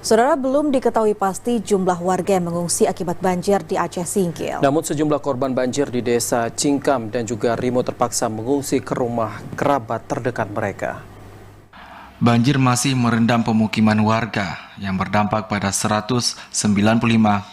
Saudara, belum diketahui pasti jumlah warga yang mengungsi akibat banjir di Aceh Singkil. Namun sejumlah korban banjir di desa Cingkam dan juga Rimo terpaksa mengungsi ke rumah kerabat terdekat mereka. Banjir masih merendam pemukiman warga yang berdampak pada 195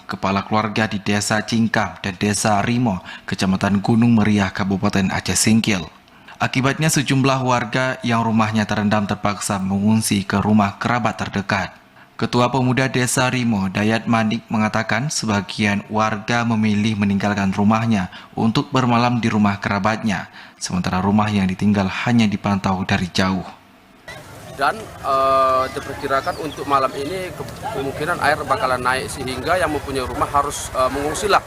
kepala keluarga di desa Cingkam dan desa Rimo, Kecamatan Gunung Meriah, Kabupaten Aceh Singkil. Akibatnya sejumlah warga yang rumahnya terendam terpaksa mengungsi ke rumah kerabat terdekat. Ketua Pemuda Desa Rimo, Dayat Manik, mengatakan sebagian warga memilih meninggalkan rumahnya untuk bermalam di rumah kerabatnya, sementara rumah yang ditinggal hanya dipantau dari jauh. Dan diperkirakan untuk malam ini kemungkinan air bakalan naik sehingga yang mempunyai rumah harus mengungsilah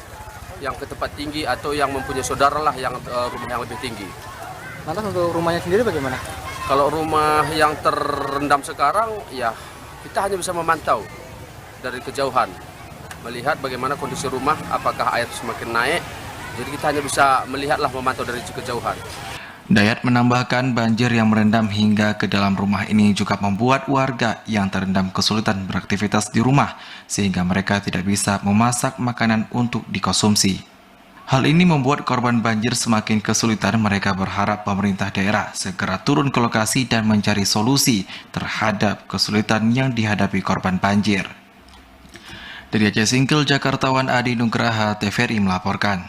yang ke tempat tinggi atau yang mempunyai saudara lah yang rumah yang lebih tinggi. Lantas untuk rumahnya sendiri bagaimana? Kalau rumah yang terendam sekarang ya kita hanya bisa memantau dari kejauhan, melihat bagaimana kondisi rumah, apakah air semakin naik. Jadi kita hanya bisa melihatlah, memantau dari kejauhan. Dayat menambahkan banjir yang merendam hingga ke dalam rumah ini juga membuat warga yang terendam kesulitan beraktivitas di rumah, sehingga mereka tidak bisa memasak makanan untuk dikonsumsi. Hal ini membuat korban banjir semakin kesulitan. Mereka berharap pemerintah daerah segera turun ke lokasi dan mencari solusi terhadap kesulitan yang dihadapi korban banjir. Dari Aceh Singkil, Jakartawan Adi Nugraha, TVRI melaporkan.